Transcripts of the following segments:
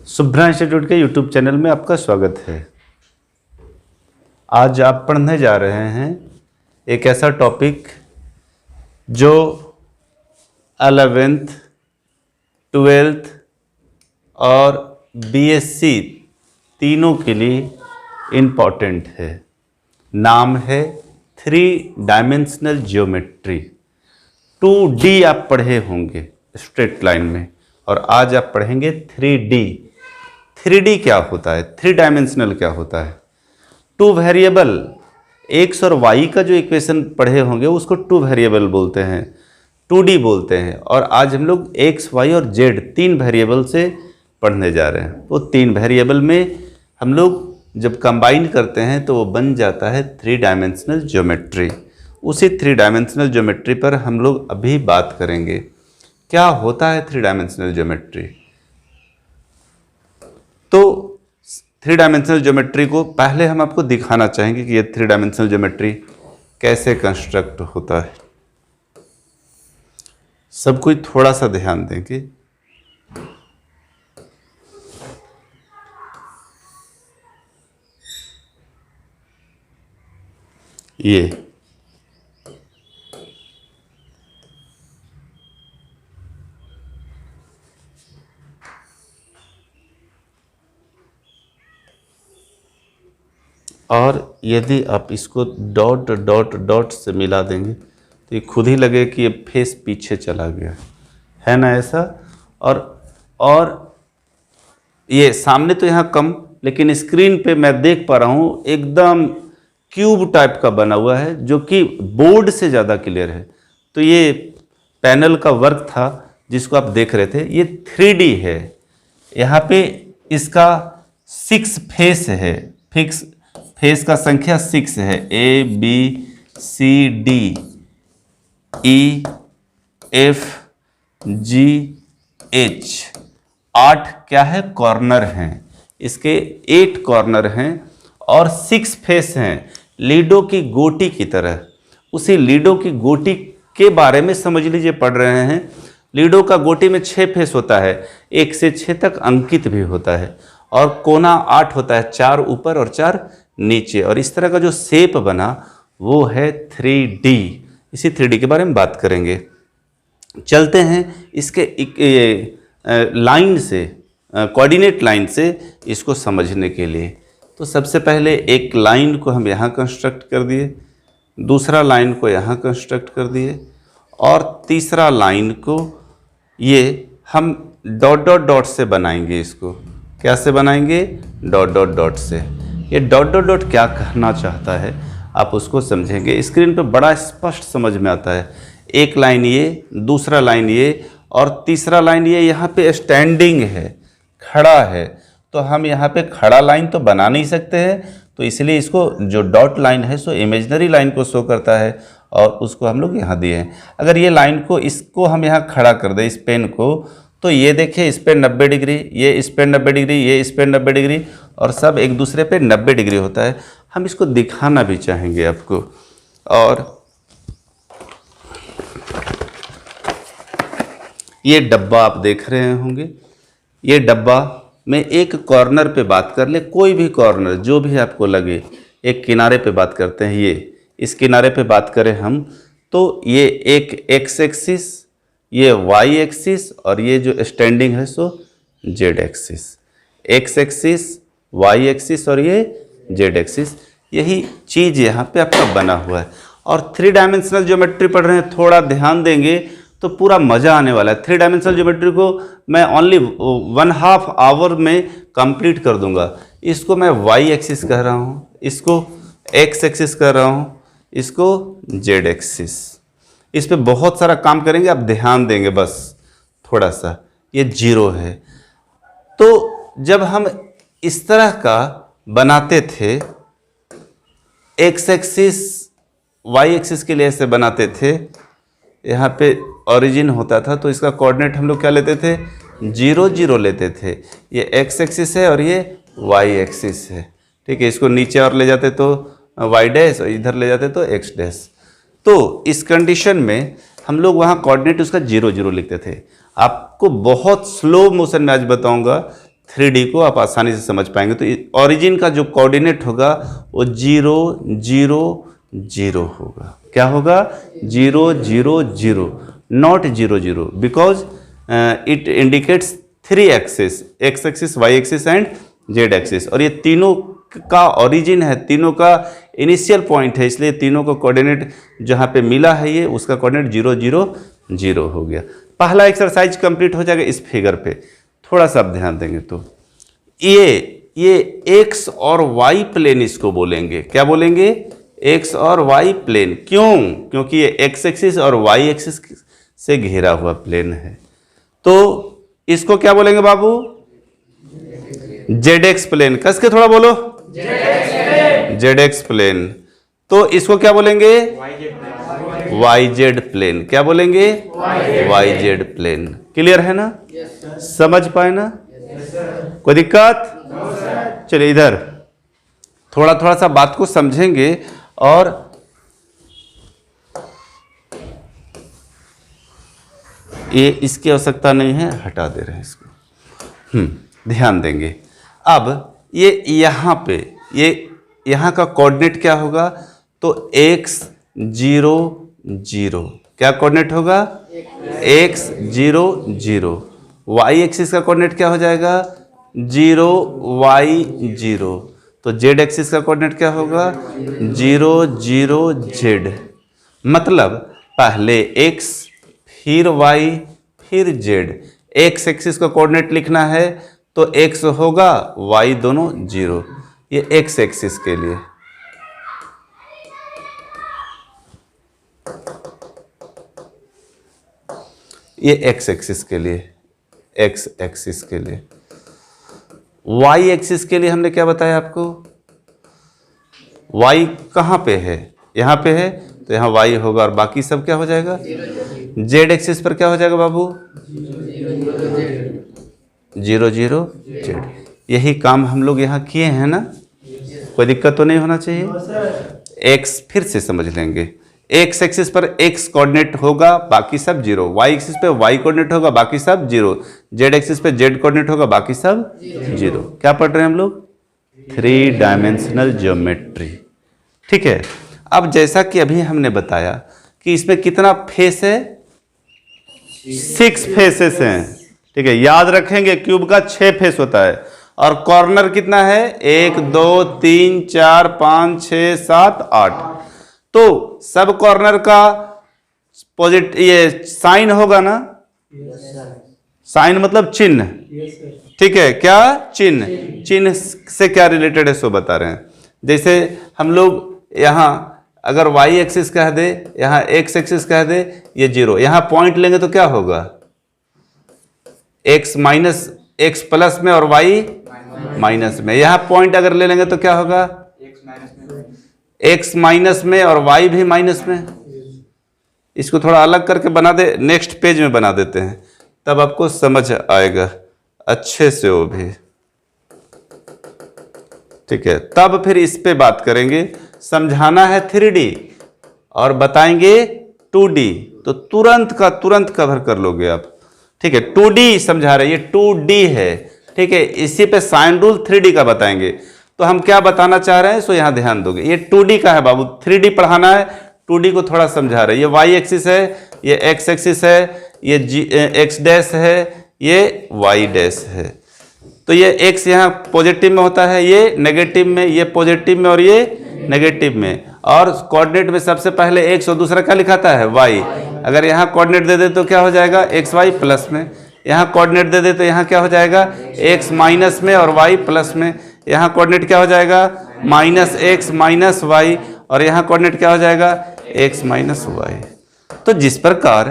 Shubhra institute के YouTube channel में आपका स्वागत है। आज आप पढ़ने जा रहे हैं एक ऐसा टॉपिक जो 11th, 12th और बीएससी तीनों के लिए इम्पॉर्टेंट है। नाम है 3 डायमेंशनल ज्योमेट्री। 2D आप पढ़े होंगे स्ट्रेट लाइन में, और आज आप पढ़ेंगे 3D। 3D क्या होता है, 3 डायमेंशनल क्या होता है। 2 वेरिएबल एक्स और वाई का जो इक्वेशन पढ़े होंगे उसको 2 वेरिएबल बोलते हैं, 2D बोलते हैं। और आज हम लोग एक्स, वाई और जेड 3 वेरिएबल से पढ़ने जा रहे हैं। तो 3 वेरिएबल में हम लोग जब कंबाइन करते हैं तो वो बन जाता है 3 डायमेंशनल ज्योमेट्री। उसी 3 डायमेंशनल ज्योमेट्री पर हम लोग अभी बात करेंगे। क्या होता है 3 डायमेंशनल ज्योमेट्री? तो 3 डायमेंशनल ज्योमेट्री को पहले हम आपको दिखाना चाहेंगे कि ये 3 डायमेंशनल ज्योमेट्री कैसे कंस्ट्रक्ट होता है। सब कोई थोड़ा सा ध्यान देंगे। ये और यदि आप इसको डॉट डॉट डॉट से मिला देंगे तो ये खुद ही लगे कि ये फेस पीछे चला गया है ना, ऐसा। और ये सामने तो यहाँ कम, लेकिन स्क्रीन पे मैं देख पा रहा हूँ एकदम क्यूब टाइप का बना हुआ है जो कि बोर्ड से ज़्यादा क्लियर है। तो ये पैनल का वर्क था जिसको आप देख रहे थे। ये 3D है। यहाँ पे इसका 6 फेस है। फिक्स फेस का संख्या 6 है। A B C D E F G H 8 क्या है, कॉर्नर हैं। इसके 8 कॉर्नर हैं और 6 फेस हैं, लीडो की गोटी की तरह। उसी लीडो की गोटी के बारे में समझ लीजिए पढ़ रहे हैं। लीडो का गोटी में 6 फेस होता है, 1 से 6 तक अंकित भी होता है, और कोना 8 होता है, 4 ऊपर और 4 नीचे। और इस तरह का जो शेप बना वो है 3D। इसी 3D के बारे में बात करेंगे। चलते हैं इसके लाइन से, कोऑर्डिनेट लाइन से इसको समझने के लिए। तो सबसे पहले एक लाइन को हम यहाँ कंस्ट्रक्ट कर दिए, दूसरा लाइन को यहाँ कंस्ट्रक्ट कर दिए, और तीसरा लाइन को ये हम डॉट डॉट डॉट से बनाएंगे। इसको क्या से बनाएंगे? डॉट डॉट डॉट से। ये डॉट डॉट डॉट क्या कहना चाहता है आप उसको समझेंगे। स्क्रीन पे बड़ा स्पष्ट समझ में आता है। एक लाइन ये, दूसरा लाइन ये, और तीसरा लाइन ये यहाँ पे स्टैंडिंग है, खड़ा है। तो हम यहाँ पे खड़ा लाइन तो बना नहीं सकते हैं, तो इसलिए इसको जो डॉट लाइन है सो इमेजिनरी लाइन को शो करता है, और उसको हम लोग यहाँ दिए हैं। अगर ये लाइन को, इसको हम यहाँ खड़ा कर दें, इस पेन को, तो ये देखिए इस पे 90 डिग्री, ये इस पे 90 डिग्री, ये इस पे 90 डिग्री, और सब एक दूसरे पे 90 डिग्री होता है। हम इसको दिखाना भी चाहेंगे आपको। और ये डब्बा आप देख रहे होंगे। ये डब्बा में एक कॉर्नर पे बात कर ले, कोई भी कॉर्नर जो भी आपको लगे। एक किनारे पे बात करते हैं, ये इस किनारे पे बात करें हम, तो ये एक एक्स एक्सिस, ये वाई एक्सिस, और ये जो स्टैंडिंग है सो Z axis. X axis, Y axis और ये जेड एक्सिस, यही चीज़ यहाँ पे आपका बना हुआ है। और 3 डायमेंशनल ज्योमेट्री पढ़ रहे हैं, थोड़ा ध्यान देंगे तो पूरा मज़ा आने वाला है। 3 डायमेंशनल ज्योमेट्री को मैं ओनली 1/2 आवर में कंप्लीट कर दूंगा। इसको मैं वाई एक्सिस कह रहा हूँ, इसको एक्स एक्सिस कह रहा हूँ, इसको जेड एक्सिस। इस पे बहुत सारा काम करेंगे, आप ध्यान देंगे बस थोड़ा सा। ये 0 है। तो जब हम इस तरह का बनाते थे, एक्स एक्सिस वाई एक्सिस के लिए ऐसे बनाते थे, यहाँ पे ओरिजिन होता था, तो इसका कोऑर्डिनेट हम लोग क्या लेते थे? 0 0 लेते थे। ये एक्स एक्सिस है और ये वाई एक्सिस है, ठीक है। इसको नीचे और ले जाते तो वाई डैश, और इधर ले जाते तो एक्स डैश। तो इस कंडीशन में हम लोग वहाँ कोऑर्डिनेट उसका 0 0 लिखते थे। आपको बहुत स्लो मोशन में आज बताऊंगा 3D को आप आसानी से समझ पाएंगे। तो ओरिजिन का जो कोऑर्डिनेट होगा वो 0 0 0 होगा। क्या होगा? 0 0 0, not 0 0, because it indicates 3 axis, x axis, Y axis and z axis, और ये तीनों का ओरिजिन है, तीनों का इनिशियल पॉइंट है, इसलिए तीनों को कोऑर्डिनेट जहाँ पे मिला है ये उसका कोऑर्डिनेट 0 0 0 हो गया। पहला एक्सरसाइज कंप्लीट हो जाएगा इस फिगर पे। थोड़ा सा आप ध्यान देंगे तो ये एक्स और वाई प्लेन इसको बोलेंगे। क्या बोलेंगे? एक्स और वाई प्लेन। क्यों? क्योंकि ये एक्स एक्सिस और वाई एक्सिस से घिरा हुआ प्लेन है। तो इसको क्या बोलेंगे बाबू? Z X plane. कस के थोड़ा बोलो, जेड एक्स प्लेन। तो इसको क्या बोलेंगे? Y z plane. क्या बोलेंगे? Y z plane. क्लियर है ना? समझ पाए ना? कोई दिक्कत? चलिए इधर थोड़ा थोड़ा सा बात को समझेंगे, और ये इसकी आवश्यकता नहीं है, हटा दे रहे हैं इसको। ध्यान देंगे। अब ये यहाँ पे ये यहाँ का कोऑर्डिनेट क्या होगा? तो x 0 0। क्या कोऑर्डिनेट होगा? x 0 0। y एक्सिस का कोऑर्डिनेट क्या हो जाएगा? 0 y 0। तो z एक्सिस का कोऑर्डिनेट क्या होगा? 0 0 z। मतलब पहले x फिर y फिर z। x एक्सिस का कोऑर्डिनेट लिखना है तो x होगा, y दोनों 0। ये x एक्सिस के लिए। ये x एक्सिस के लिए, x एक्सिस के लिए। y एक्सिस के लिए हमने क्या बताया आपको? y कहाँ पे है? यहाँ पे है, तो यहाँ y होगा और बाकी सब क्या हो जाएगा? z एक्सिस पर क्या हो जाएगा बाबू? 0 0 z। यही काम हम लोग यहाँ किए हैं ना? कोई दिक्कत तो नहीं होना चाहिए। x फिर से समझ लेंगे। x एक्सिस पर x कोऑर्डिनेट होगा, बाकी सब 0। y एक्सिस पे y कोऑर्डिनेट होगा, बाकी सब 0। z एक्सिस पे z कोऑर्डिनेट होगा, बाकी सब 0। क्या पढ़ रहे हैं हम लोग? 3 डायमेंशनल ज्योमेट्री। ठीक है। अब जैसा कि अभी हमने बताया कि इसमें कितना फेस है? 6 फेसेस हैं। ठीक है, याद रखेंगे क्यूब का 6 फेस होता है। और कॉर्नर कितना है? 1 2 3 4 5 6 7 8। तो सब कॉर्नर का पॉजिटिव ये साइन होगा ना? साइन मतलब चिन्ह। ठीक है, क्या चिन्ह? चिन्ह से क्या रिलेटेड है सो बता रहे हैं। जैसे हम लोग यहाँ अगर y एक्सिस कह दे, यहाँ x एक्सिस कह दे, ये 0। यहाँ पॉइंट लेंगे तो क्या होगा? x माइनस x प्लस में और y माइनस में। यहाँ पॉइंट अगर ले लेंगे तो क्या होगा? x माइनस में और y भी माइनस में। इसको थोड़ा अलग करके बना दे, नेक्स्ट पेज में बना देते हैं, तब आपको समझ आएगा अच्छे से वो भी। ठीक है, तब फिर इस पे बात करेंगे। समझाना है 3D और बताएंगे 2D, तो तुरंत का तुरंत कवर कर लोगे आप। ठीक है, 2D समझा रहे, ये 2D है। ठीक है, इसी पे साइन रूल 3D का बताएंगे। तो हम क्या बताना चाह रहे हैं सो यहां ध्यान दोगे। ये 2D का है बाबू, 3D पढ़ाना है। 2D को थोड़ा समझा रहे। ये y एक्सिस है, ये x एक्सिस है, ये x डैश है, ये y डैश है। तो ये x यहाँ पॉजिटिव में होता है, ये नेगेटिव में, ये पॉजिटिव में और ये नेगेटिव में। और कोऑर्डिनेट में सबसे पहले x और दूसरा क्या लिखाता है? y। अगर यहाँ कोऑर्डिनेट दे दे तो क्या हो जाएगा? एक्स वाई प्लस में। यहाँ कोऑर्डिनेट दे दे तो यहाँ क्या हो जाएगा? x माइनस में और y प्लस में। यहाँ कोऑर्डिनेट क्या हो जाएगा? Minus x minus y। और यहाँ कोऑर्डिनेट क्या हो जाएगा? x minus y। तो जिस प्रकार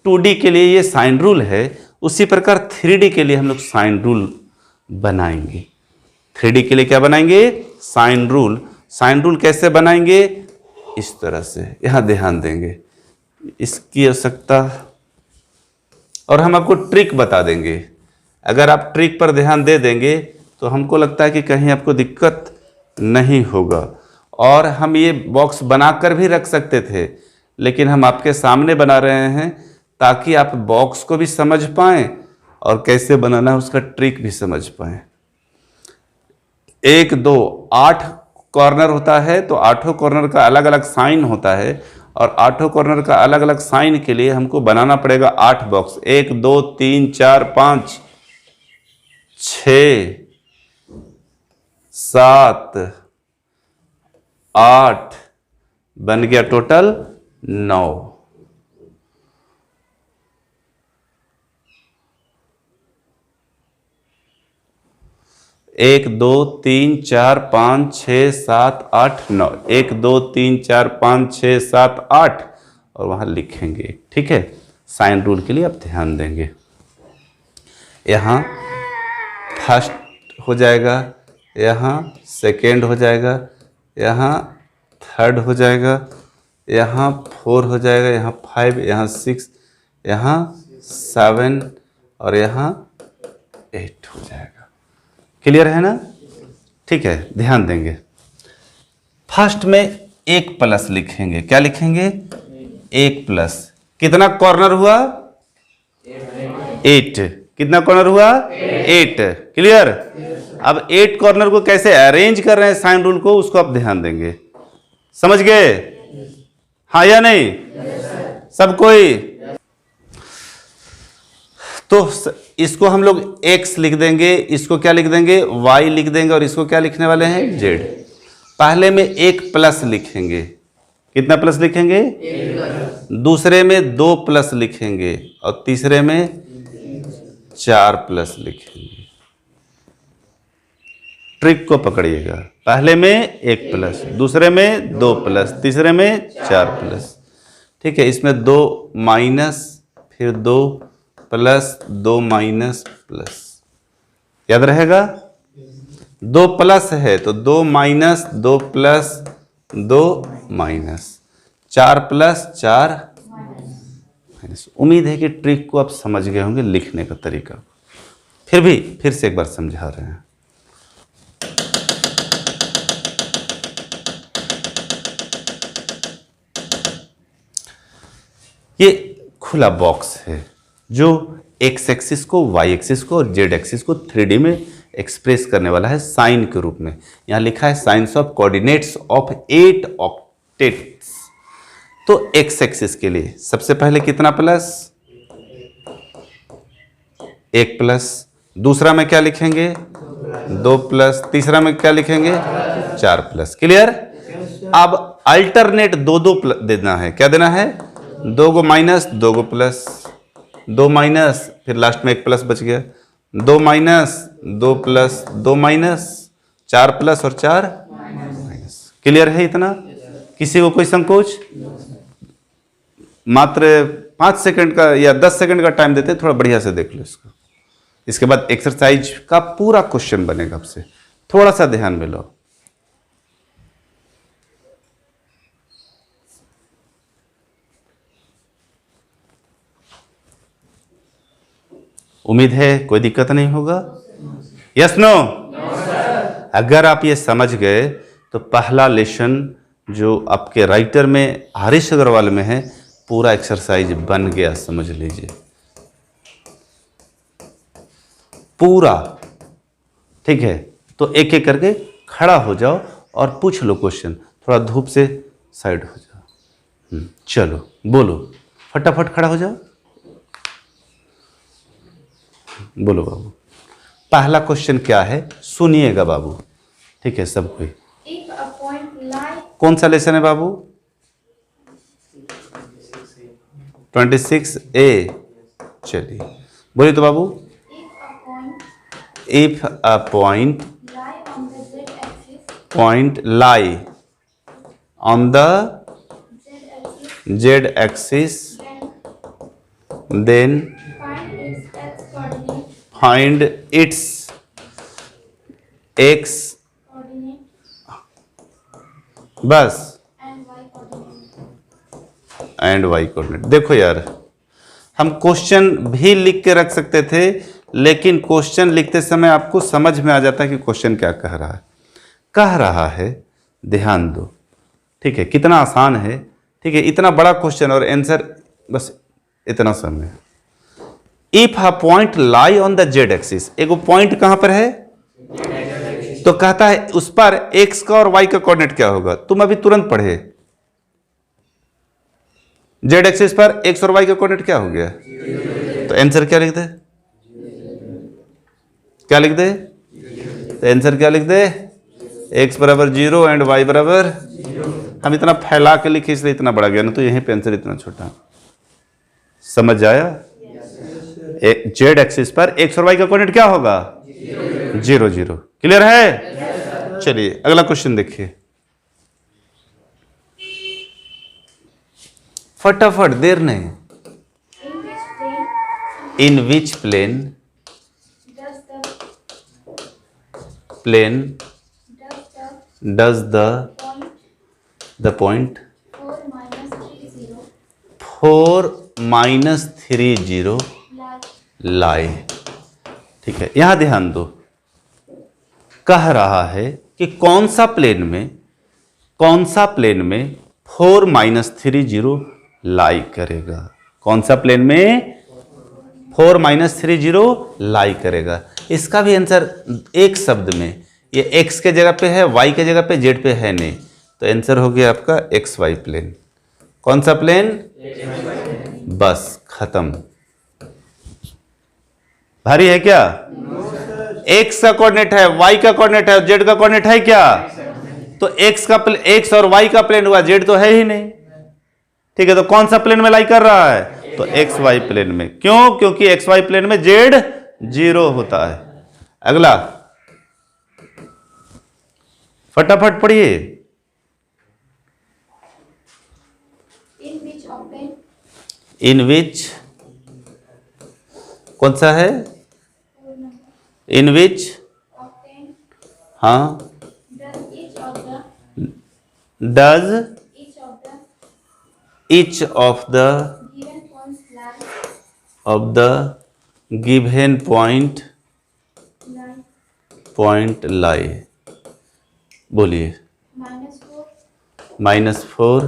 2D के लिए ये साइन रूल है, उसी प्रकार 3D के लिए हम लोग साइन रूल बनाएंगे। 3D के लिए क्या बनाएंगे? Sine rule. साइन रूल कैसे बनाएंगे? इस तरह से, यहाँ ध्यान देंगे, इसकी आवश्यकता। और हम आपको ट्रिक बता देंगे। अगर आप ट्रिक पर ध्यान दे देंगे तो हमको लगता है कि कहीं आपको दिक्कत नहीं होगा। और हम ये बॉक्स बनाकर भी रख सकते थे, लेकिन हम आपके सामने बना रहे हैं ताकि आप बॉक्स को भी समझ पाएं और कैसे बनाना है उसका ट्रिक भी समझ पाए। 1 2 8 कॉर्नर होता है, तो 8 कॉर्नर का अलग अलग साइन होता है, और 8 कॉर्नर का अलग अलग साइन के लिए हमको बनाना पड़ेगा 8 बॉक्स। 1 2 3 4 5 6 7 8 बन गया टोटल 9। 1 2 3 4 5 6 7 8 9, 1 2 3 4 5 6 7 8, और वहां लिखेंगे। ठीक है, साइन रूल के लिए आप ध्यान देंगे। यहाँ फर्स्ट हो जाएगा, यहाँ सेकेंड हो जाएगा, यहाँ थर्ड हो जाएगा, यहाँ 4 हो जाएगा, यहाँ 5, यहाँ 6, यहाँ 7 और यहाँ 8 हो जाएगा। क्लियर है ना? ठीक है, ध्यान देंगे। फर्स्ट में 1 प्लस लिखेंगे। क्या लिखेंगे? 1 प्लस। कितना कॉर्नर हुआ? 8। कितना कॉर्नर हुआ? 8। क्लियर? अब 8 कॉर्नर को कैसे अरेंज कर रहे हैं साइन रूल को, उसको आप ध्यान देंगे। समझ गए? हाँ या नहीं? सब कोई? तो इसको हम लोग x लिख देंगे, इसको क्या लिख देंगे? y लिख देंगे, और इसको क्या लिखने वाले हैं? z। पहले में 1 प्लस लिखेंगे। कितना प्लस लिखेंगे? 1। दूसरे में 2 प्लस लिखेंगे, और तीसरे में 4 प्लस लिखेंगे। ट्रिक को पकड़िएगा। पहले में 1 प्लस, दूसरे में 2 प्लस, तीसरे में 4 प्लस। ठीक है, इसमें 2 माइनस, फिर 2 प्लस, 2 माइनस प्लस। याद रहेगा? 2 प्लस है तो 2 minus, 2 plus, 2 minus, 4 plus, 4 minus. उम्मीद है कि ट्रिक को आप समझ गए होंगे, लिखने का तरीका। फिर से एक बार समझा रहे हैं। ये खुला बॉक्स है जो x एक्सिस को, y एक्सिस को और z एक्सिस को 3D में एक्सप्रेस करने वाला है साइन के रूप में। यहां लिखा है science of coordinates of 8 octets. तो x एक्सिस के लिए सबसे पहले कितना प्लस? 1 प्लस। दूसरा में क्या लिखेंगे? 2 प्लस। तीसरा में क्या लिखेंगे? 4 प्लस। क्लियर? अब अल्टरनेट 2 देना है। क्या देना है? 2 को माइनस, 2 को प्लस, 2 माइनस, फिर लास्ट में 1 प्लस बच गया। 2 माइनस, 2 प्लस, 2 माइनस, 4 प्लस और 4 माइनस। क्लियर है इतना? किसी को कोई संकोच? मात्र 5 सेकंड का या 10 सेकंड का टाइम देते, थोड़ा बढ़िया से देख लो इसको। इसके बाद एक्सरसाइज का पूरा क्वेश्चन बनेगा आपसे। थोड़ा सा ध्यान में लो। उम्मीद है कोई दिक्कत नहीं होगा। Yes no? अगर आप ये समझ गए तो पहला लेसन जो आपके राइटर में हरीश अग्रवाल में है, पूरा एक्सरसाइज बन गया, समझ लीजिए पूरा। ठीक है, तो एक एक करके खड़ा हो जाओ और पूछ लो क्वेश्चन। थोड़ा धूप से साइड हो जाओ। चलो बोलो, फटाफट खड़ा हो जाओ। बोलो बाबू, पहला क्वेश्चन क्या है सुनिएगा बाबू। ठीक है सब कोई। कौन सा लेसन है बाबू? 26A। चलिए बोलिए तो बाबू। If a point lie on the z axis, then find its x, बस, एंड y कोऑर्डिनेट। देखो यार, हम क्वेश्चन भी लिख के रख सकते थे, लेकिन क्वेश्चन लिखते समय आपको समझ में आ जाता है कि क्वेश्चन क्या कह रहा है। ध्यान दो। ठीक है, कितना आसान है। ठीक है, इतना बड़ा क्वेश्चन और आंसर बस इतना समय। If a point lie on the Z axis, एक पॉइंट कहां पर है, तो कहता है उस पर एक्स का और वाई का कोऑर्डिनेट क्या होगा, तुम अभी तुरंत पढ़े। जेड एक्सिस पर एक्स और वाई का कोऑर्डिनेट क्या हो गया, तो आंसर क्या लिख दे, क्या लिख दे, तो आंसर क्या लिख दे, एक्स बराबर 0 एंड वाई बराबर, हम इतना फैला के लिखे इसलिए इतना बड़ा गया ना, तो यहीं पे आंसर इतना छोटा। समझ आया? जेड एक्सिस पर एक्स और वाई का कोऑर्डिनेट क्या होगा, 0 0। क्लियर है? चलिए अगला क्वेश्चन देखिए, फटाफट, देर नहीं। इन विच प्लेन डज द पॉइंट 4-3 0 लाई। ठीक है, यहां ध्यान दो, कह रहा है कि कौन सा प्लेन में 4-3 0 लाई करेगा, कौन सा प्लेन में 4-3 0 लाई करेगा। इसका भी आंसर एक शब्द में, ये x के जगह पे है, y के जगह पे, z पे है नहीं, तो आंसर हो गया आपका XY प्लेन। कौन सा प्लेन, बस खत्म। भारी है क्या, x का कोऑर्डिनेट है, y का कोऑर्डिनेट है, z का कोऑर्डिनेट है क्या, तो x और y का प्लेन हुआ, z तो है ही नहीं। ठीक है, तो कौन सा प्लेन में लाई कर रहा है, तो XY प्लेन में। क्यों, क्योंकि XY प्लेन में z 0 होता है। अगला फटाफट पढ़िए। इन विच, कौन सा है, इन विच, हाँ, does each of the given point lie। बोलिए, -4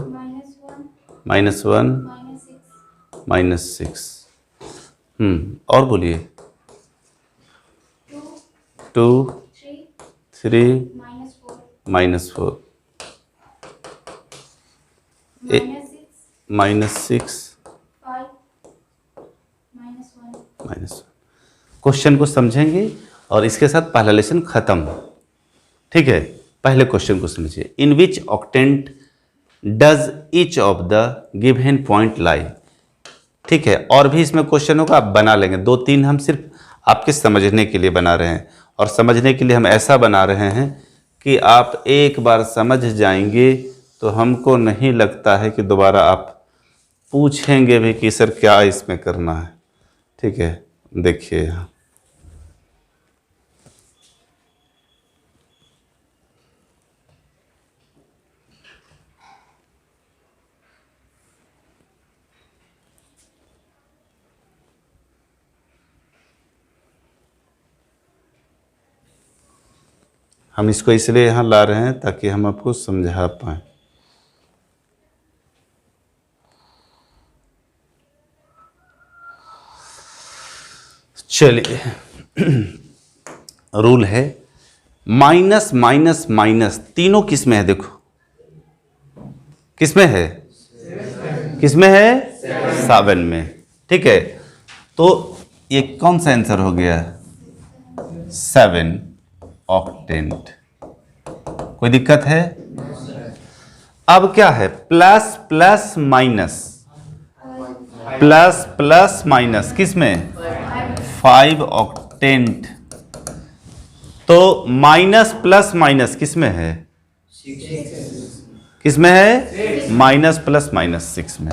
-1 -6। और बोलिए, 2 3 -4 -6 -1। क्वेश्चन को समझेंगे और इसके साथ पहला लेसन खत्म। ठीक है, पहले क्वेश्चन को समझिए। In which octant does each of the given point lie. ठीक है, और भी इसमें क्वेश्चन होगा, आप बना लेंगे, 2-3 हम सिर्फ आपके समझने के लिए बना रहे हैं, और समझने के लिए हम ऐसा बना रहे हैं कि आप एक बार समझ जाएंगे तो हमको नहीं लगता है कि दोबारा आप पूछेंगे भी कि सर क्या इसमें करना है। ठीक है, देखिए यहाँ हम इसको इसलिए यहाँ ला रहे हैं ताकि हम आपको समझा पाएं। चलिए, रूल है माइनस माइनस माइनस, तीनों किस में है, देखो किस में है, किस में है, 7 में। ठीक है, तो ये कौन सा आंसर हो गया, 7 ऑक्टेंट। कोई दिक्कत है? अब क्या है, plus plus minus, plus plus minus किस में, 5 ऑक्टेंट। तो माइनस प्लस माइनस किस में है, किस में है, माइनस प्लस माइनस 6 में।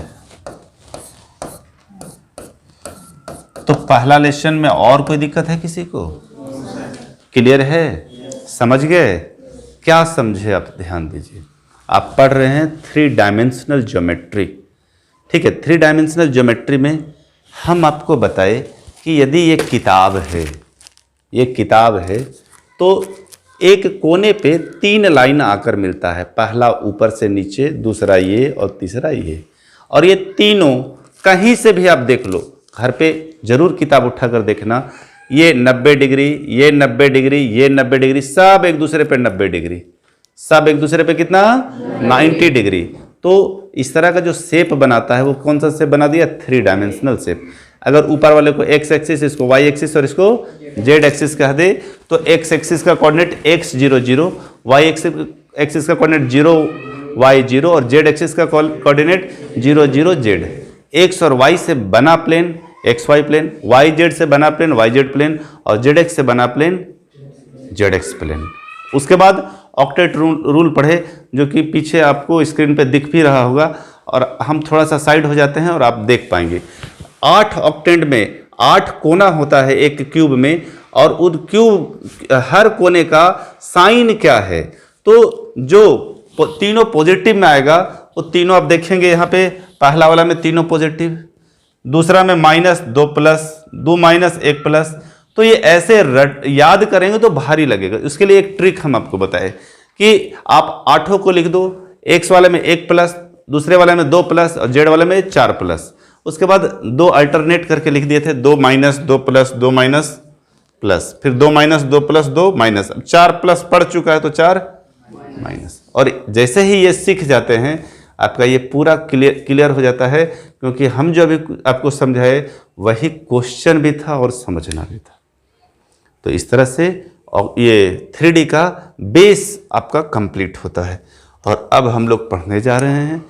तो पहला लेसन में और कोई दिक्कत है किसी को? क्लियर है, समझ गए? क्या समझे आप ध्यान दीजिए। आप पढ़ रहे हैं 3 डायमेंशनल ज्योमेट्री। ठीक है, 3 डायमेंशनल ज्योमेट्री में हम आपको बताए कि यदि ये किताब है, ये किताब है, तो एक कोने पे 3 लाइन आकर मिलता है, पहला ऊपर से नीचे, दूसरा ये और तीसरा ये, और ये तीनों कहीं से भी आप देख लो घर पे जरूर किताब उठाकर देखना। ये 90 डिग्री, ये 90 डिग्री, ये 90 डिग्री, सब एक दूसरे पे 90 डिग्री, सब एक दूसरे पे कितना 90 डिग्री। तो इस तरह का जो शेप बनाता है वो कौन सा शेप बना दिया? 3 डायमेंशनल शेप। अगर ऊपर वाले को x एक्सिस, इसको y एक्सिस और इसको z एक्सिस कह दे तो x एक्सिस का कोऑर्डिनेट x 0 0, y एक्सिस का कोऑर्डिनेट 0 y 0 और z एक्सिस का कोऑर्डिनेट 0 0 z। x और y से बना plane x y plane, y z से बना प्लेन वाई जेड प्लेन और जेड एक्स से बना प्लेन जेड एक्स प्लेन। उसके बाद ऑक्टेट रूल पढ़े जो कि पीछे आपको स्क्रीन पे दिख भी रहा होगा और हम थोड़ा सा साइड हो जाते हैं और आप देख पाएंगे। 8 ऑक्टेंट में 8 कोना होता है एक क्यूब में और उस क्यूब हर कोने का साइन क्या है? तो जो तीनों पॉजिटिव में आएगा वो तीनों आप देखेंगे यहाँ पे, पहला वाला में तीनों पॉजिटिव, दूसरा में -2 प्लस 2 माइनस 1 प्लस। तो ये ऐसे याद करेंगे तो भारी लगेगा। इसके लिए एक ट्रिक हम आपको बताए कि आप 8 को लिख दो, एक्स वाले में 1 प्लस, दूसरे वाले में 2 प्लस और जेड वाले में 4 प्लस। उसके बाद 2 अल्टरनेट करके लिख दिए थे, 2 माइनस 2 प्लस 2 माइनस प्लस, फिर 2 माइनस 2 प्लस 2 माइनस। अब 4 प्लस पढ़ चुका है तो 4 माइनस। और जैसे ही ये सीख जाते हैं आपका ये पूरा क्लियर हो जाता है, क्योंकि हम जो अभी आपको समझाए वही क्वेश्चन भी था और समझना भी था। तो इस तरह से ये 3D का बेस आपका कंप्लीट होता है। और अब हम लोग पढ़ने जा रहे हैं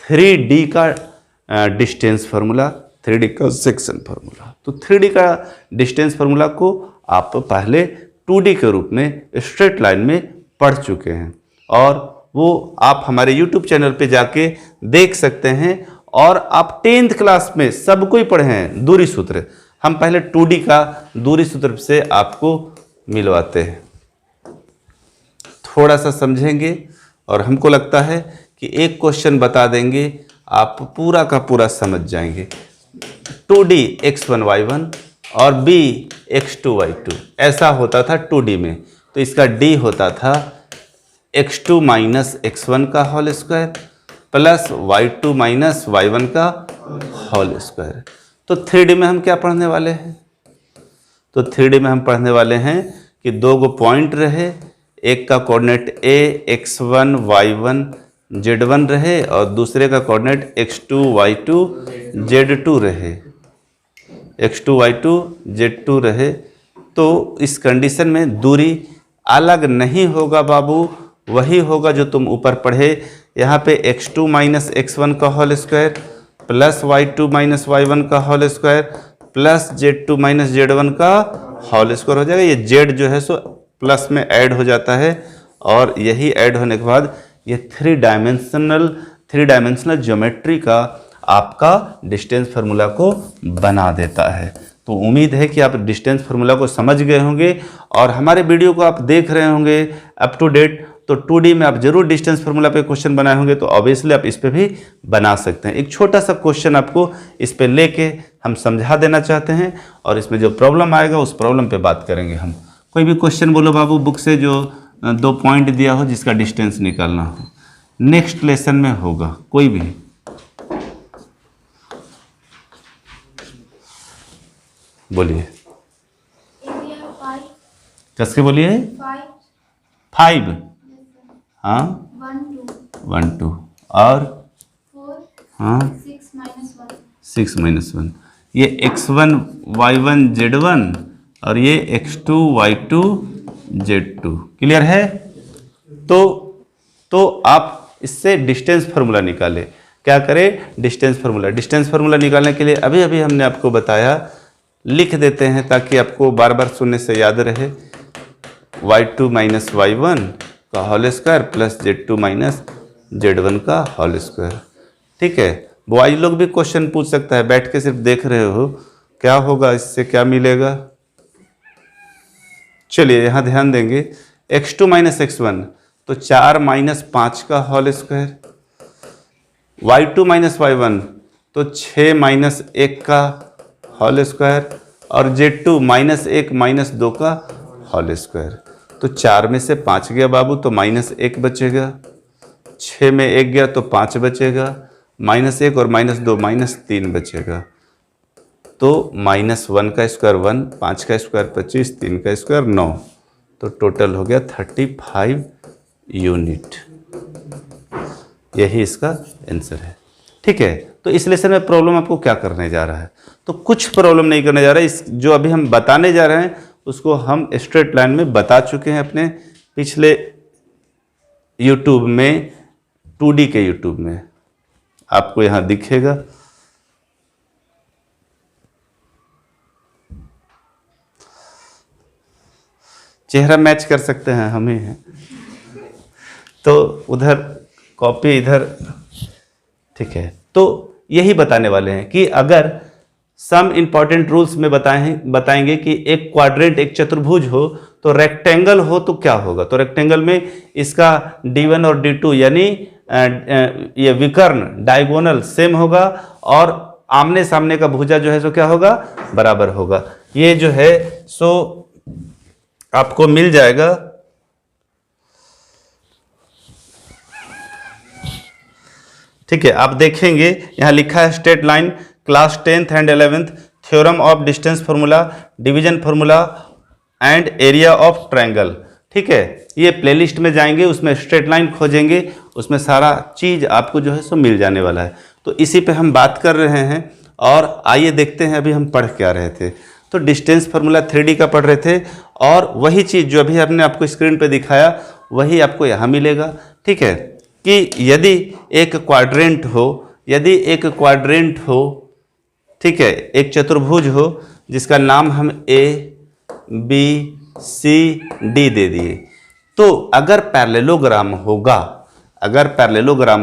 3D का डिस्टेंस फार्मूला, 3D का सेक्शन फार्मूला। तो 3D का डिस्टेंस फार्मूला को आप पहले 2D के रूप में स्ट्रेट लाइन में पढ़ चुके हैं और वो आप हमारे YouTube चैनल पे जाके देख सकते हैं। और आप 10th क्लास में सब कोई पढ़े हैं दूरी सूत्र। हम पहले 2D का दूरी सूत्र से आपको मिलवाते हैं, थोड़ा सा समझेंगे और हमको लगता है कि एक क्वेश्चन बता देंगे आप पूरा का पूरा समझ जाएंगे। 2D x1 y1 और b x2 y2 ऐसा होता था 2D में। तो इसका d होता था x2 माइनस x1 का whole square plus y2 minus y1 का होल स्क्वायर। तो 3D में हम क्या पढ़ने वाले हैं? तो 3D में हम पढ़ने वाले हैं कि 2 पॉइंट रहे, एक का coordinate a x1 y1 z1 रहे और दूसरे का कोऑर्डिनेट x2 y2 z2 रहे, x2 y2 z2 रहे। तो इस कंडीशन में दूरी अलग नहीं होगा बाबू, वही होगा जो तुम ऊपर पढ़े। यहाँ पे x2 माइनस x1 का whole square plus y2 minus y1 का whole square plus z2 minus z1 का होल स्क्वायर हो जाएगा। ये z जो है सो प्लस में ऐड हो जाता है और यही ऐड होने के बाद ये 3 डायमेंशनल ज्योमेट्री का आपका डिस्टेंस फार्मूला को बना देता है। तो उम्मीद है कि आप डिस्टेंस फार्मूला को समझ गए होंगे और हमारे वीडियो को आप देख रहे होंगे अप टू डेट। तो 2D में आप जरूर डिस्टेंस फार्मूला पे क्वेश्चन बनाए होंगे, तो ऑब्वियसली आप इस पे भी बना सकते हैं। एक छोटा सा क्वेश्चन आपको इस पे लेके हम समझा देना चाहते हैं और इसमें जो प्रॉब्लम आएगा उस प्रॉब्लम पे बात करेंगे हम। कोई भी क्वेश्चन बोलो बाबू बुक से जो 2 पॉइंट दिया हो जिसका डिस्टेंस निकालना हो, नेक्स्ट लेसन में होगा कोई भी। बोलिए, कस के बोलिए। 5 हाँ 1 2 और 4 हाँ 6 माइनस 1। ये x1 y1 z1 और ये x2 y2 z2। क्लियर है? तो आप इससे डिस्टेंस फार्मूला निकालें। क्या करें? डिस्टेंस फार्मूला निकालने के लिए अभी अभी हमने आपको बताया, लिख देते हैं ताकि आपको बार बार सुनने से याद रहे। y2 माइनस y1 का whole square plus z2 minus z1 का होल स्क्वायर। ठीक है, बॉयज लोग भी क्वेश्चन पूछ सकता है, बैठ के सिर्फ देख रहे हो क्या होगा, इससे क्या मिलेगा। चलिए यहाँ ध्यान देंगे, x2 माइनस x1 तो 4 माइनस 5 का whole square, y2 minus y1 तो 6 माइनस 1 का होल स्क्वायर और z2 माइनस 1 माइनस 2 का होल स्क्वायर। तो 4 में से 5 गया बाबू तो माइनस 1 बचेगा, 6 में 1 गया तो 5 बचेगा, -1 और -2 -3 बचेगा। तो -1 का स्क्वायर 1, 5 का स्क्वायर 25, 3 का स्क्वायर 9, तो टोटल हो गया 35 यूनिट। यही इसका आंसर है। ठीक है, तो इस लेसन में प्रॉब्लम आपको क्या करने जा रहा है, तो कुछ प्रॉब्लम नहीं करने जा रहा है। इस जो अभी हम बताने जा रहे हैं उसको हम स्ट्रेट लाइन में बता चुके हैं अपने पिछले यूट्यूब में, 2D के यूट्यूब में आपको यहाँ दिखेगा। चेहरा मैच कर सकते हैं, हम ही हैं, तो उधर कॉपी इधर। ठीक है, तो यही बताने वाले हैं कि अगर सम इंपॉर्टेंट रूल्स में बताएंगे कि एक क्वाड्रेंट, एक चतुर्भुज हो, तो रेक्टेंगल हो तो क्या होगा। तो रेक्टेंगल में इसका D1 और D2 यानी ये विकर्ण डायगोनल सेम होगा, और आमने सामने का भुजा जो है सो क्या होगा, बराबर होगा। ये जो है सो आपको मिल जाएगा ठीक है। आप देखेंगे यहाँ लिखा है straight line class 10th and 11th, theorem of distance formula, division formula and area of triangle. ठीक है, ये प्लेलिस्ट में जाएंगे, उसमें स्ट्रेट लाइन खोजेंगे, उसमें सारा चीज आपको जो है सो मिल जाने वाला है। तो इसी पे हम बात कर रहे हैं, और आइए देखते हैं अभी हम पढ़ क्या रहे थे। तो डिस्टेंस फार्मूला 3D का पढ़ रहे थे, और वही चीज़ जो अभी हमने आपको स्क्रीन पे दिखाया वही आपको यहाँ मिलेगा। ठीक है, कि यदि एक क्वाड्रेंट हो, ठीक है, एक चतुर्भुज हो जिसका नाम हम ABCD दे दिए, तो अगर पैरेललोग्राम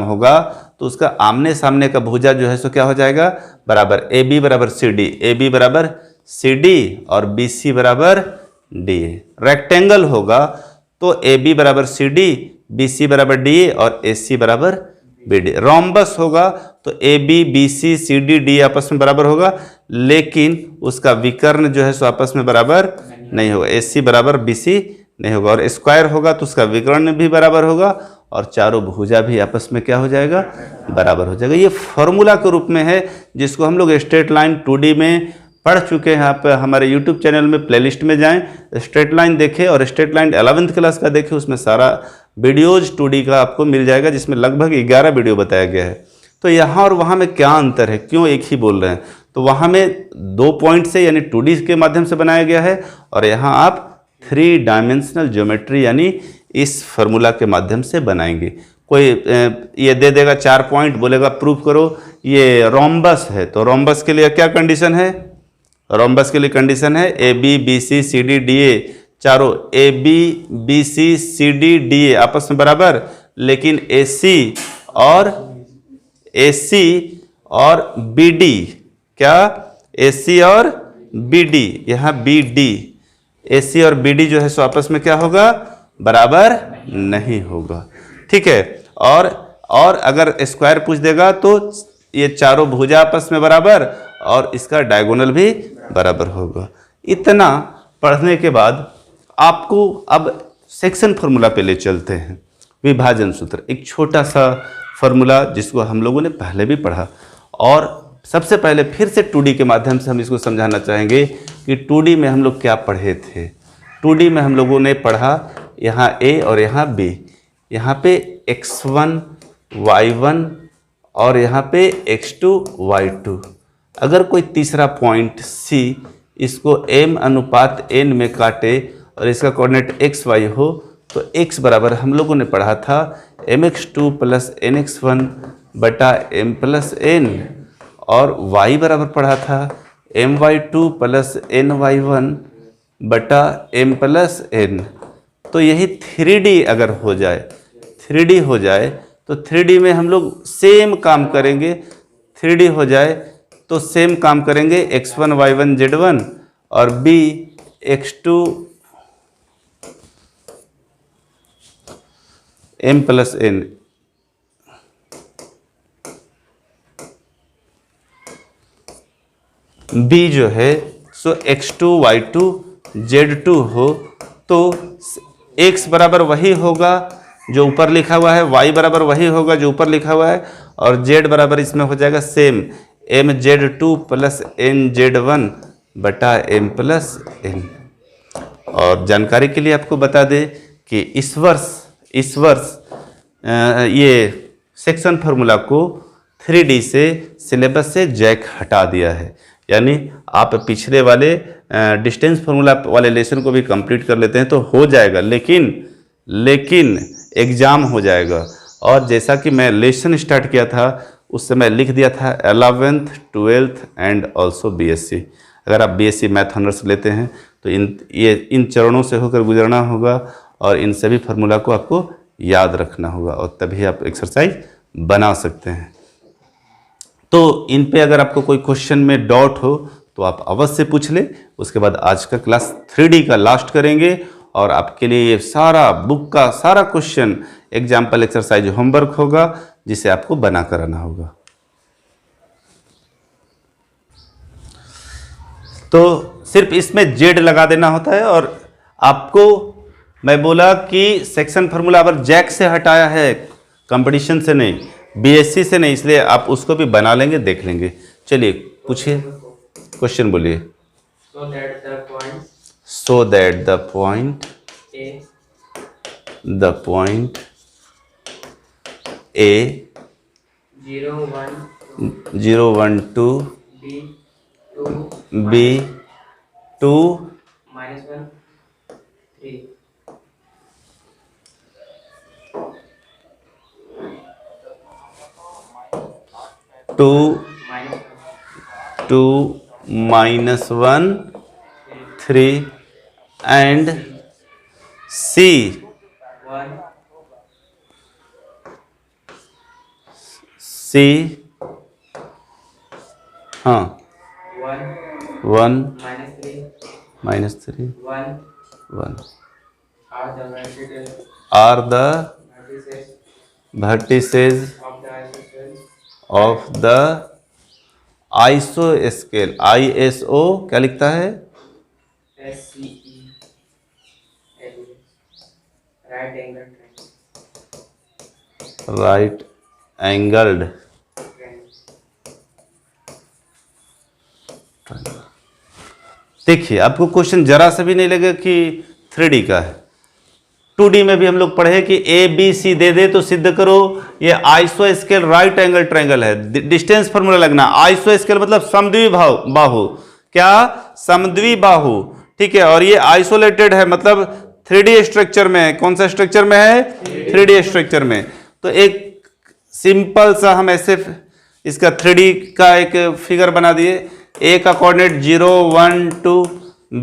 होगा तो उसका आमने सामने का भुजा जो है सो क्या हो जाएगा, बराबर AB बराबर CD और BC बराबर DA। रेक्टेंगल होगा तो AB बराबर CD, BC बराबर DA और AC बराबर BD। रोम्बस होगा तो AB BC CD D आपस में बराबर होगा, लेकिन उसका विकर्ण जो है सो आपस में बराबर नहीं होगा, AC बराबर BC नहीं होगा। और स्क्वायर होगा तो उसका विकर्ण भी बराबर होगा, और चारों भुजा भी आपस में क्या हो जाएगा, बराबर हो जाएगा। ये फॉर्मूला के रूप में है, जिसको हम लोग स्ट्रेट लाइन 2D में पढ़ चुके हैं। आप हमारे यूट्यूब चैनल में प्लेलिस्ट में जाएं, स्ट्रेट लाइन देखें, और स्ट्रेट लाइन 11th क्लास का देखें, उसमें सारा वीडियोज 2D का आपको मिल जाएगा, जिसमें लगभग 11 वीडियो बताया गया है। तो यहाँ और वहाँ में क्या अंतर है, क्यों एक ही बोल रहे हैं, तो वहाँ में 2 पॉइंट से यानी 2D के माध्यम से बनाया गया है, और यहाँ आप 3 डायमेंशनल ज्योमेट्री यानी इस फार्मूला के माध्यम से बनाएंगे। कोई ये दे देगा 4 पॉइंट, बोलेगा प्रूफ करो ये रोम्बस है, तो रोम्बस के लिए क्या कंडीशन है, रोम्बस के लिए कंडीशन है AB BC CD DA, चारों AB BC CD DA आपस में बराबर, लेकिन AC और BD, क्या AC और BD, यहाँ BD, AC और BD जो है सो आपस में क्या होगा, बराबर नहीं होगा। ठीक है, और अगर स्क्वायर पूछ देगा तो ये चारों भुजा आपस में बराबर, और इसका डायगोनल भी बराबर होगा। इतना पढ़ने के बाद आपको अब सेक्शन फार्मूला पे ले चलते हैं। विभाजन सूत्र, एक छोटा सा फार्मूला जिसको हम लोगों ने पहले भी पढ़ा, और सबसे पहले फिर से 2D के माध्यम से हम इसको समझाना चाहेंगे कि 2D में हम लोग क्या पढ़े थे। 2D में हम लोगों ने पढ़ा यहाँ A और यहाँ B, यहाँ पे x1 y1 और यहाँ पे x2 y2। अगर कोई तीसरा पॉइंट C इसको m/n में काटे और इसका कोऑर्डिनेट x y हो, तो x बराबर हम लोगों ने पढ़ा था mx2 + nx1 बटा m + n, और y बराबर पढ़ा था my2 + ny1 बटा m + n। तो यही 3D अगर हो जाए, 3D हो जाए तो 3D में हम लोग सेम काम करेंगे। 3D हो जाए तो सेम काम करेंगे, x1 y1 z1 और b x2 m + n। b जो है सो x2 y2 z2 हो, तो x बराबर वही होगा जो ऊपर लिखा हुआ है, y बराबर वही होगा जो ऊपर लिखा हुआ है, और z बराबर इसमें हो जाएगा सेम mz2 प्लस nz1 बटा m प्लस n। और जानकारी के लिए आपको बता दें कि इस वर्ष ये सेक्शन फार्मूला को 3D से सिलेबस से जैक हटा दिया है। यानी आप पिछले वाले डिस्टेंस फार्मूला वाले लेसन को भी कंप्लीट कर लेते हैं तो हो जाएगा, लेकिन एग्ज़ाम हो जाएगा। और जैसा कि मैं लेसन स्टार्ट किया था उस समय लिख दिया था 11th 12th and also BSc। अगर आप BSc मैथ ऑनर्स लेते हैं तो इन चरणों से होकर गुजरना होगा और इन सभी फार्मूला को आपको याद रखना होगा और तभी आप एक्सरसाइज बना सकते हैं। तो इन पे अगर आपको कोई क्वेश्चन में डाउट हो तो आप अवश्य पूछ ले। उसके बाद आज का क्लास 3D का लास्ट करेंगे और आपके लिए ये सारा बुक का सारा क्वेश्चन एग्जाम्पल एक्सरसाइज होमवर्क होगा जिसे आपको बना कर आना होगा। तो सिर्फ इसमें जेड लगा देना होता है और आपको मैं बोला कि सेक्शन फार्मूला अगर जैक से हटाया है, कंपटीशन से नहीं, BSc से नहीं, इसलिए आप उसको भी बना लेंगे, देख लेंगे। चलिए पूछिए, क्वेश्चन बोलिए। so that the point A 0 1 2 B 2 -1 3 2 2 -1 3 and C 1 C हाँ 1 1 -3 1 are the vertices of the isoscale। ISO क्या लिखता है? SCE right angle triangle। Right angled. देखिए आपको क्वेश्चन जरा सा भी नहीं लगेगा कि 3D का है। 2D में भी हम लोग पढ़े कि ABC दे दे तो सिद्ध करो ये आइसोस्केल राइट एंगल ट्रायंगल है। डिस्टेंस फार्मूला लगना, आइसोस्केल मतलब समद्वि बाहु, क्या समद्वि बाहु, ठीक है। और ये आइसोलेटेड है मतलब 3D स्ट्रक्चर में है। कौन सा स्ट्रक्चर में है? 3D स्ट्रक्चर में। तो एक सिंपल सा हम ऐसे इसका 3D का एक फिगर बना दिए। A का कोऑर्डिनेट 0 1 2,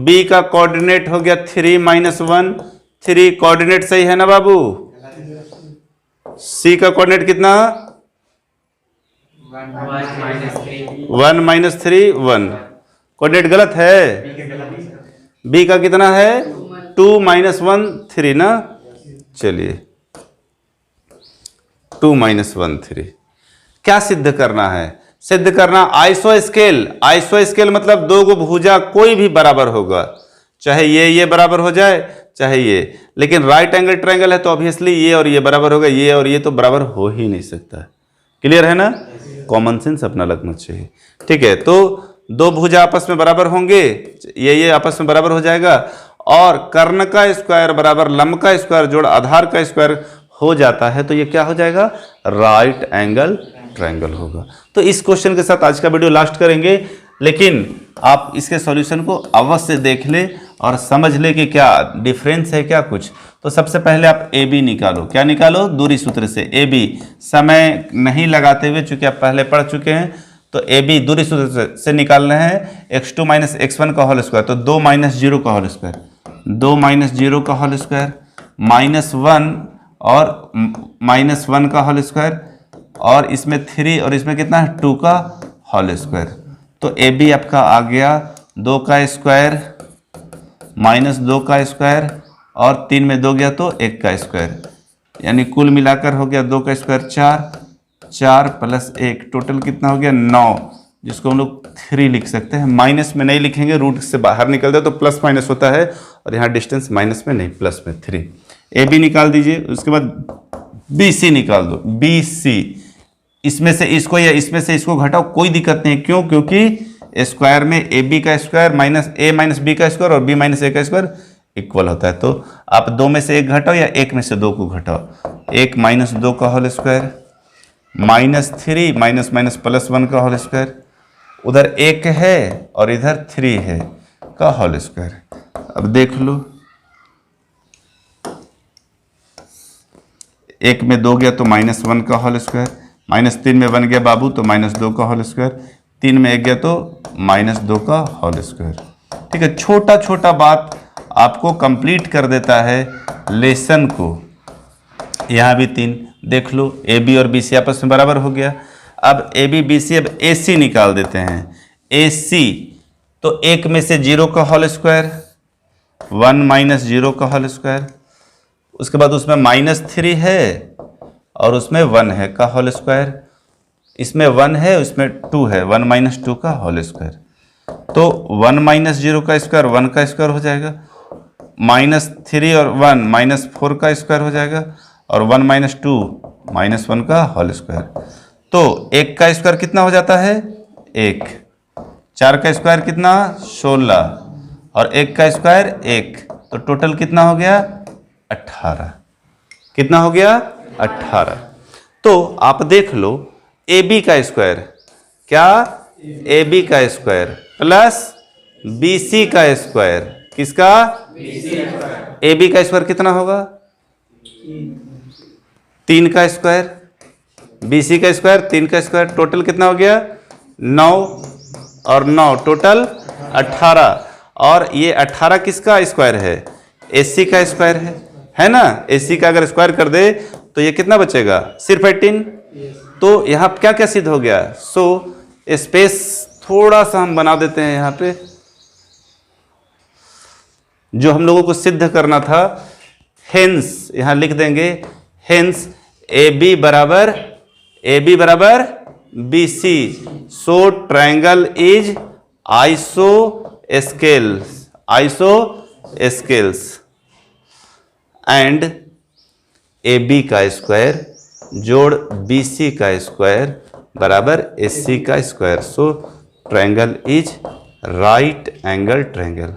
B का कोऑर्डिनेट हो गया 3 -1 3, कोऑर्डिनेट सही है ना बाबू? C का कोऑर्डिनेट कितना? 1 -3 1, कोऑर्डिनेट गलत है। B का कितना है? 2 -1 3 ना। चलिए 2 -1 3 क्या सिद्ध करना है? सिद्ध करना आइसोस्केल। आइसोस्केल मतलब दो गो भुजा कोई भी बराबर होगा, चाहे ये बराबर हो जाए चाहे ये, लेकिन राइट एंगल ट्रायंगल है तो ऑब्वियसली ये और ये बराबर होगा, ये और ये तो बराबर हो ही नहीं सकता। क्लियर है ना? कॉमन सेंस अपना लगना चाहिए, ठीक है। तो दो भुजा आपस में बराबर होंगे, ये आपस में बराबर हो जाएगा और कर्ण का स्क्वायर बराबर लंब का स्क्वायर जोड़ आधार का स्क्वायर हो जाता है, तो ये क्या हो जाएगा? राइट एंगल ट्रायंगल होगा। तो इस क्वेश्चन के साथ आज का वीडियो लास्ट करेंगे, लेकिन आप इसके सॉल्यूशन को अवश्य देख ले और समझ ले कि क्या डिफरेंस है क्या कुछ। तो सबसे पहले आप AB निकालो। क्या निकालो? दूरी सूत्र से AB। समय नहीं लगाते हुए, चूंकि आप पहले पढ़ चुके हैं, तो AB दूरी सूत्र से निकालना है x2 - x1 का होल स्क्वायर, तो 2 - 0 का होल स्क्वायर, 2 - 0 का होल स्क्वायर -1 और -1 का होल स्क्वायर, और इसमें 3 और इसमें कितना है? 2 का होल स्क्वायर। तो AB आपका आ गया 2 का स्क्वायर -2 का स्क्वायर और 3 में 2 गया तो 1 का स्क्वायर, यानी कुल मिलाकर हो गया 2 का स्क्वायर 4 प्लस 1, टोटल कितना हो गया? 9, जिसको हम लोग 3 लिख सकते हैं। माइनस में नहीं लिखेंगे, रूट से बाहर निकलता है तो प्लस माइनस होता है, और यहाँ डिस्टेंस माइनस में नहीं प्लस में 3। AB निकाल दीजिए। उसके बाद BC निकाल दो। BC इसमें से इसको या इसमें से इसको घटाओ, कोई दिक्कत नहीं। क्यों? क्योंकि स्क्वायर में ए बी का स्क्वायर माइनस ए माइनस बी का स्क्वायर और बी माइनस ए का स्क्वायर इक्वल होता है। तो आप 2 में से 1 घटाओ या 1 में से 2 को घटाओ। 1 माइनस 2 का whole square minus 3 minus minus plus 1 का होल स्क्वायर, उधर 1 है और इधर 3 है का होल स्क्वायर। अब देख लो, 1 में 2 गया तो माइनस 1 का होल स्क्वायर, माइनस 3 में 1 गया बाबू तो माइनस 2 का होल स्क्वायर, 3 में 1 गया तो माइनस 2 का होल स्क्वायर। ठीक है, छोटा छोटा बात आपको कंप्लीट कर देता है लेसन को। यहाँ भी 3 देख लो, ए बी और बी सी आपस में बराबर हो गया। अब ए बी बी सी, अब ए सी निकाल देते हैं। ए सी तो 1 में से 0 का होल स्क्वायर, 1 माइनस 0 का होल स्क्वायर, उसके बाद उसमें माइनस 3 है और उसमें 1 है का होल स्क्वायर, इसमें 1 है उसमें 2 है, 1 माइनस 2 का होल स्क्वायर। तो 1 माइनस 0 का स्क्वायर 1 का स्क्वायर हो जाएगा, माइनस 3 और 1 माइनस 4 का स्क्वायर हो जाएगा और 1 माइनस 2 माइनस 1 का होल स्क्वायर। तो 1 का स्क्वायर कितना हो जाता है? 1। 4 का स्क्वायर कितना? 16 और 1 का स्क्वायर 1, तो टोटल कितना हो गया? 18। कितना हो गया? 18। तो आप देख लो, ए बी का स्क्वायर क्या? ए बी का स्क्वायर प्लस बी सी का स्क्वायर, किसका? ए बी का स्क्वायर कितना होगा? 3 का स्क्वायर, बी सी का स्क्वायर 3 का स्क्वायर, टोटल कितना हो गया? 9 और 9 टोटल 18। और ये 18 किसका स्क्वायर है? ए सी का स्क्वायर है ना? ए सी का अगर स्क्वायर कर दे तो ये कितना बचेगा? सिर्फ 18। तो यहाँ क्या क्या सिद्ध हो गया? सो स्पेस थोड़ा सा हम बना देते हैं यहाँ पे, जो हम लोगों को सिद्ध करना था। हेंस यहाँ लिख देंगे, हेंस ए बी बराबर B C, so triangle is isosceles and A B का स्क्वायर जोड़ बी सी का स्क्वायर बराबर ए सी का स्क्वायर, so triangle is right angle triangle.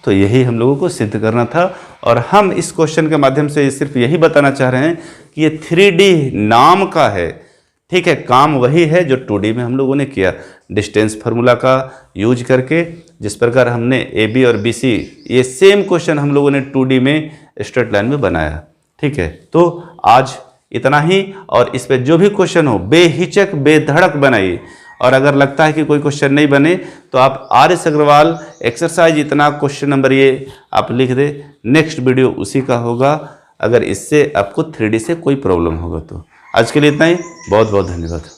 तो यही हम लोगों को सिद्ध करना था और हम इस क्वेश्चन के माध्यम से सिर्फ यही बताना चाह रहे हैं कि ये 3D नाम का है। ठीक है, काम वही है जो 2D में हम लोगों ने किया, डिस्टेंस फार्मूला का यूज करके। जिस प्रकार हमने ए बी और बी सी, ये सेम क्वेश्चन हम लोगों ने 2D में स्ट्रेट लाइन में बनाया। ठीक है, तो आज इतना ही, और इस पे जो भी क्वेश्चन हो बेहिचक बेधड़क बनाइए। और अगर लगता है कि कोई क्वेश्चन नहीं बने तो आप आर.एस. अग्रवाल एक्सरसाइज इतना क्वेश्चन नंबर ये आप लिख दे, नेक्स्ट वीडियो उसी का होगा, अगर इससे आपको 3D से कोई प्रॉब्लम होगा तो। आज के लिए इतना ही, बहुत बहुत धन्यवाद।